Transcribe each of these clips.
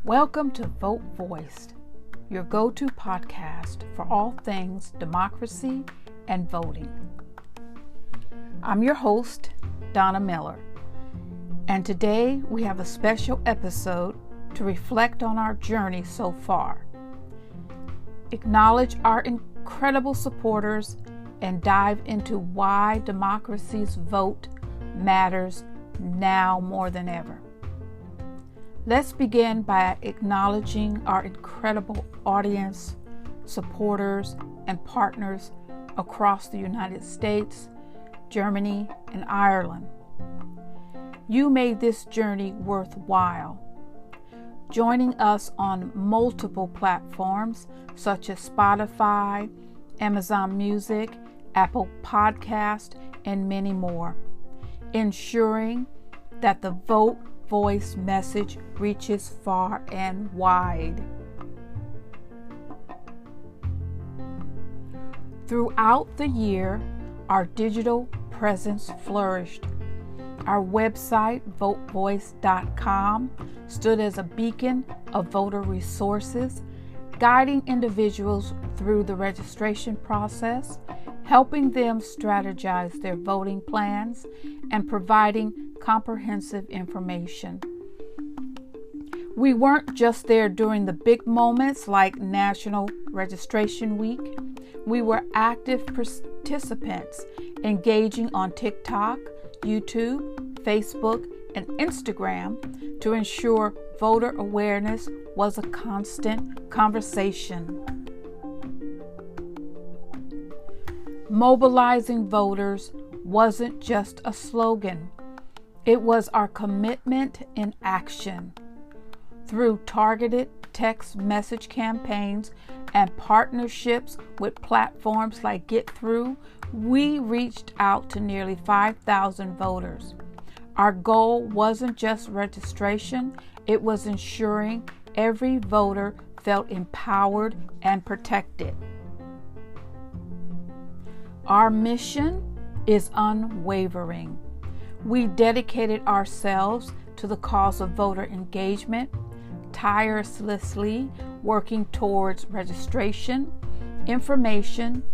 Welcome to Vote Voiced, your go-to podcast for all things democracy and voting. I'm your host, Donna Miller, and today we have a special episode to reflect on our journey so far, acknowledge our incredible supporters, and dive into why Democracies Vote matters now more than ever. Let's begin by acknowledging our incredible audience, supporters, and partners across the United States, Germany, and Ireland. You made this journey worthwhile. Joining us on multiple platforms such as Spotify, Amazon Music, Apple Podcast, and many more, ensuring that the Vote Voice message reaches far and wide. Throughout the year, our digital presence flourished. Our website, votevoice.com, stood as a beacon of voter resources, guiding individuals through the registration process, helping them strategize their voting plans, and providing comprehensive information. We weren't just there during the big moments like National Registration Week. We were active participants, engaging on TikTok, YouTube, Facebook, and Instagram to ensure voter awareness was a constant conversation. Mobilizing voters wasn't just a slogan. It was our commitment in action. Through targeted text message campaigns and partnerships with platforms like Get Through, we reached out to nearly 5,000 voters. Our goal wasn't just registration, it was ensuring every voter felt empowered and protected. Our mission is unwavering. We dedicated ourselves to the cause of voter engagement, tirelessly working towards registration, information,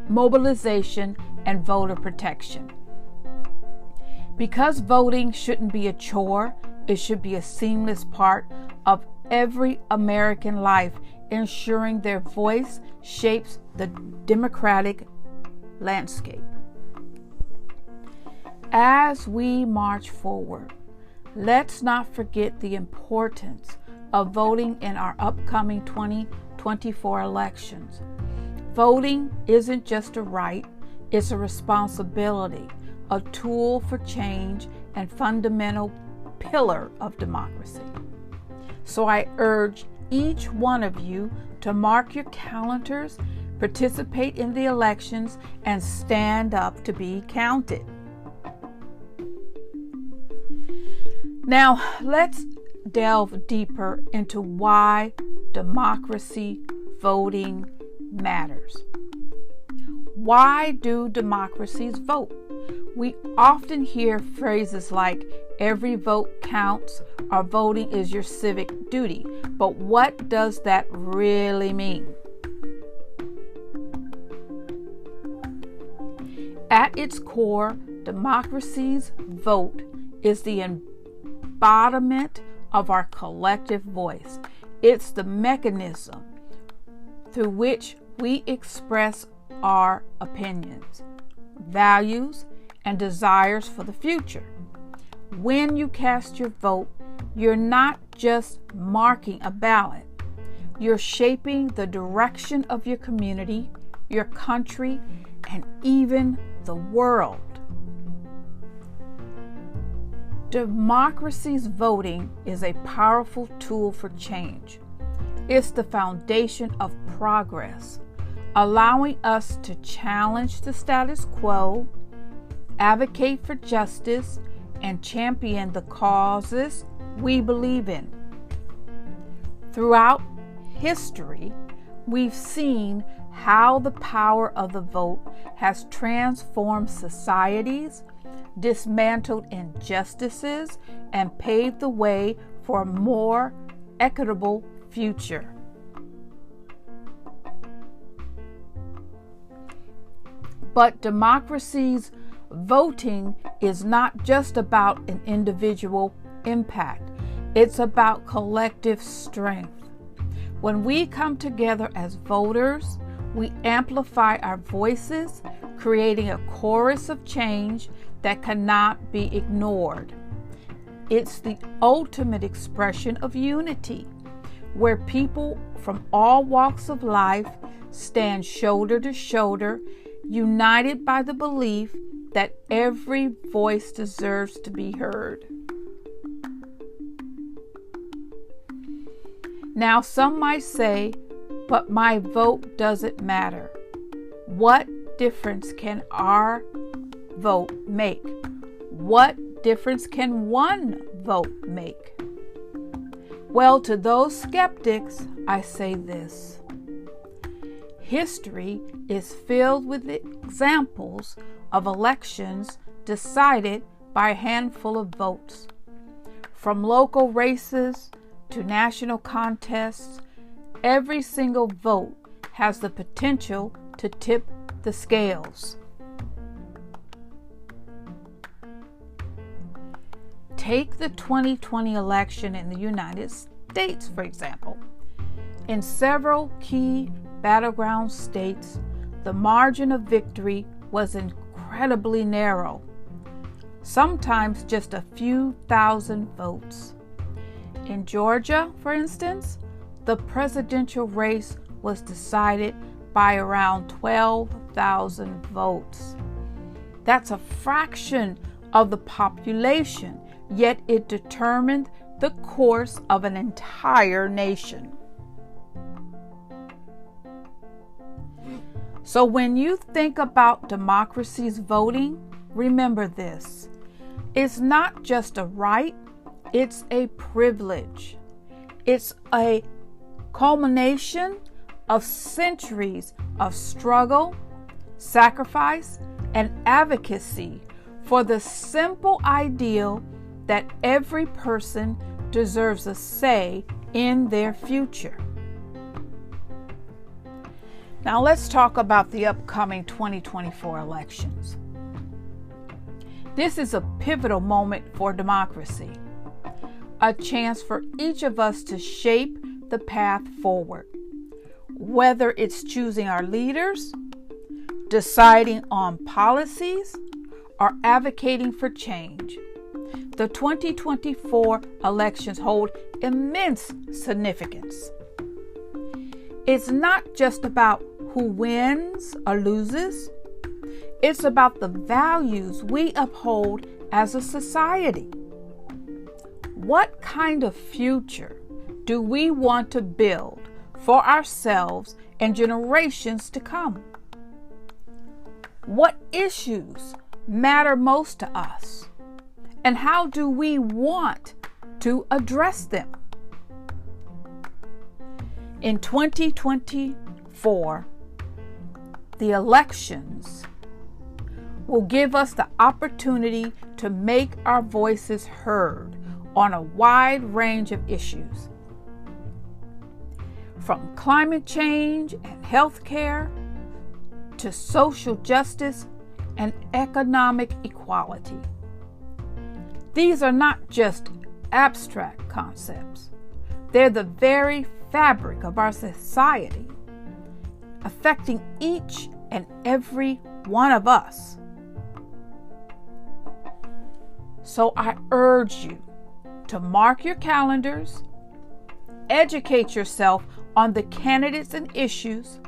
mobilization, and voter protection. Because voting shouldn't be a chore, it should be a seamless part of every American life, ensuring their voice shapes the democratic landscape. As we march forward, let's not forget the importance of voting in our upcoming 2024 elections. Voting isn't just a right, it's a responsibility, a tool for change, and fundamental pillar of democracy. So I urge each one of you to mark your calendars, participate in the elections, and stand up to be counted. Now, let's delve deeper into why democracy voting matters. Why do democracies vote? We often hear phrases like every vote counts or voting is your civic duty, but what does that really mean? At its core, democracies vote is the embodiment of our collective voice. It's the mechanism through which we express our opinions, values, and desires for the future. When you cast your vote, you're not just marking a ballot. You're shaping the direction of your community, your country, and even the world. Democracy's voting is a powerful tool for change. It's the foundation of progress, allowing us to challenge the status quo, advocate for justice, and champion the causes we believe in. Throughout history, we've seen how the power of the vote has transformed societies, dismantled injustices, and paved the way for a more equitable future. But democracy's voting is not just about an individual impact. It's about collective strength. When we come together as voters, we amplify our voices, creating a chorus of change that cannot be ignored. It's the ultimate expression of unity, where people from all walks of life stand shoulder to shoulder, united by the belief that every voice deserves to be heard. Now, some might say, but my vote doesn't matter. What difference can our vote make? What difference can one vote make? Well, to those skeptics, I say this. History is filled with examples of elections decided by a handful of votes. From local races to national contests, every single vote has the potential to tip the scales. Take the 2020 election in the United States, for example. In several key battleground states, the margin of victory was incredibly narrow, sometimes just a few thousand votes. In Georgia, for instance, the presidential race was decided by around 12,000 votes. That's a fraction of the population, yet it determined the course of an entire nation. So when you think about democracies voting, remember this. It's not just a right, it's a privilege. It's a culmination of centuries of struggle, sacrifice, and advocacy for the simple ideal that every person deserves a say in their future. Now let's talk about the upcoming 2024 elections. This is a pivotal moment for democracy, a chance for each of us to shape the path forward, whether it's choosing our leaders, deciding on policies, or advocating for change. The 2024 elections hold immense significance. It's not just about who wins or loses. It's about the values we uphold as a society. What kind of future do we want to build for ourselves and generations to come? What issues matter most to us? And how do we want to address them? In 2024, the elections will give us the opportunity to make our voices heard on a wide range of issues. From climate change and healthcare to social justice and economic equality. These are not just abstract concepts. They're the very fabric of our society, affecting each and every one of us. So I urge you to mark your calendars, educate yourself on the candidates and issues,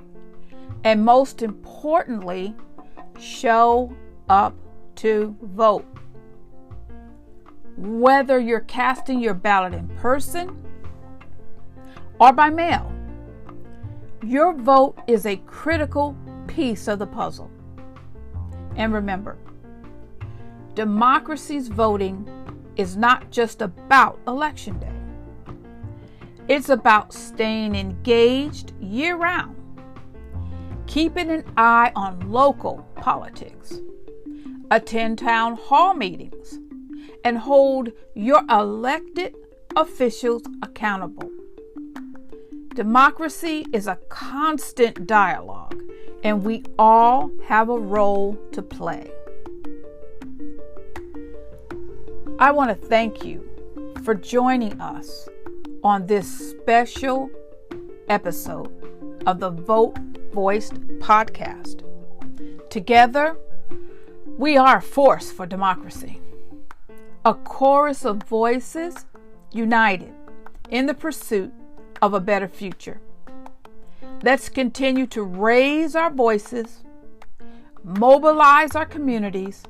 and most importantly, show up to vote. Whether you're casting your ballot in person or by mail, your vote is a critical piece of the puzzle. And remember, democracy's voting is not just about Election Day. It's about staying engaged year-round, keeping an eye on local politics, attend town hall meetings, and hold your elected officials accountable. Democracy is a constant dialogue, and we all have a role to play. I want to thank you for joining us on this special episode of the Vote Voiced podcast. Together, we are a force for democracy, a chorus of voices united in the pursuit of a better future. Let's continue to raise our voices, mobilize our communities,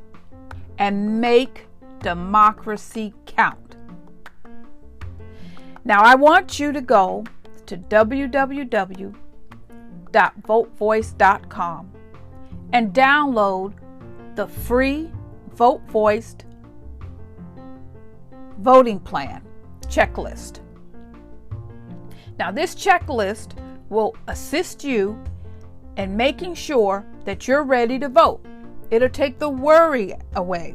and make democracy count. Now, I want you to go to www.votevoiced.com and download the free Vote Voiced voting plan checklist. Now, this checklist will assist you in making sure that you're ready to vote. It'll take the worry away,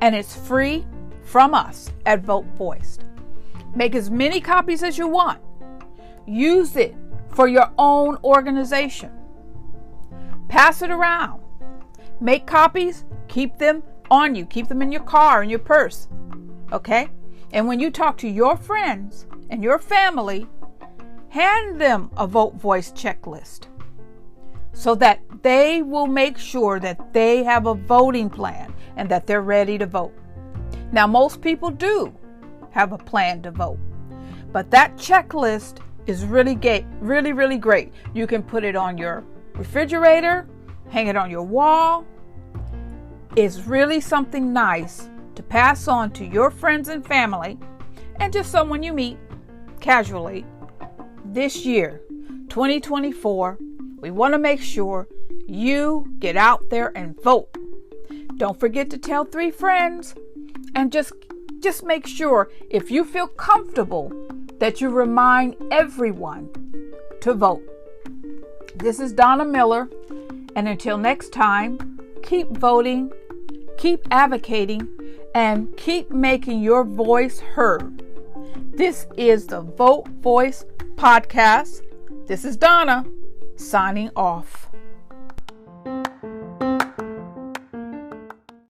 and it's free from us at Vote Voiced. Make as many copies as you want. Use it for your own organization. Pass it around. Make copies, keep them on you. Keep them in your car, in your purse. Okay? And when you talk to your friends and your family, hand them a Vote Voice checklist so that they will make sure that they have a voting plan and that they're ready to vote. Now, most people do have a plan to vote, but that checklist is really great. You can put it on your refrigerator, hang it on your wall. It's really something nice to pass on to your friends and family and just someone you meet casually. This year, 2024, we want to make sure you get out there and vote. Don't forget to tell 3 friends, and just make sure, if you feel comfortable, that you remind everyone to vote. This is Donna Miller, and until next time, keep voting, keep advocating, and keep making your voice heard. This is the Vote Voice podcast. This is Donna signing off.